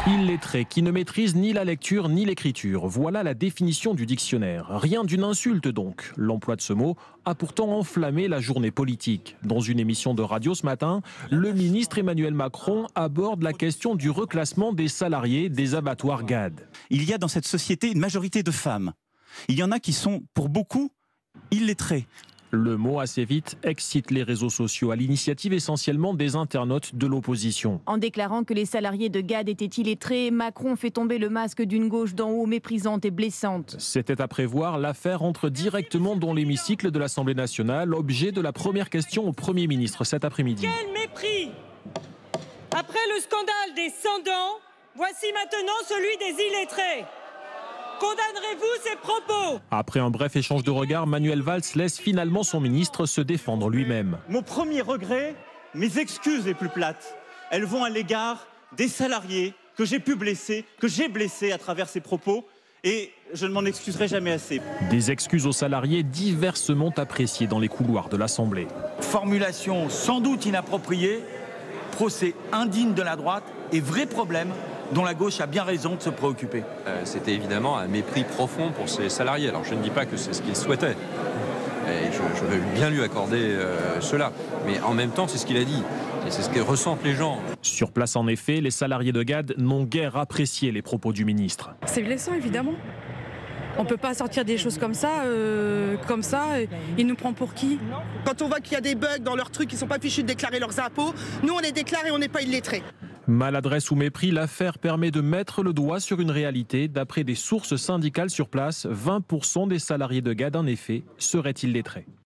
Illettré qui ne maîtrise ni la lecture ni l'écriture. Voilà la définition du dictionnaire. Rien d'une insulte donc. L'emploi de ce mot a pourtant enflammé la journée politique. Dans une émission de radio ce matin, le ministre Emmanuel Macron aborde la question du reclassement des salariés des abattoirs GAD. Il y a dans cette société une majorité de femmes. Il y en a qui sont, pour beaucoup, illettrés. Le mot assez vite excite les réseaux sociaux à l'initiative essentiellement des internautes de l'opposition. En déclarant que les salariés de GAD étaient illettrés, Macron fait tomber le masque d'une gauche d'en haut méprisante et blessante. C'était à prévoir, l'affaire entre directement dans l'hémicycle de l'Assemblée nationale, objet de la première question au Premier ministre cet après-midi. Quel mépris! Après le scandale des sans-dents, voici maintenant celui des illettrés. Condamnerez-vous ces propos? Après un bref échange de regards, Manuel Valls laisse finalement son ministre se défendre lui-même. Mon premier regret, mes excuses les plus plates, elles vont à l'égard des salariés que j'ai pu blesser, que j'ai blessés à travers ces propos, et je ne m'en excuserai jamais assez. Des excuses aux salariés diversement appréciées dans les couloirs de l'Assemblée. Formulation sans doute inappropriée, procès indigne de la droite et vrai problème dont la gauche a bien raison de se préoccuper. C'était évidemment un mépris profond pour ces salariés. Alors je ne dis pas que c'est ce qu'ils souhaitaient. Et je vais bien lui accorder cela. Mais en même temps, c'est ce qu'il a dit. Et c'est ce que ressentent les gens. Sur place, en effet, les salariés de GAD n'ont guère apprécié les propos du ministre. C'est blessant, évidemment. On ne peut pas sortir des choses comme ça. Il nous prend pour qui? Quand on voit qu'il y a des bugs dans leurs trucs, ils ne sont pas fichus de déclarer leurs impôts, nous on les déclare et on n'est pas illettrés. Maladresse ou mépris, l'affaire permet de mettre le doigt sur une réalité. D'après des sources syndicales sur place, 20% des salariés de GAD, en effet, seraient illettrés.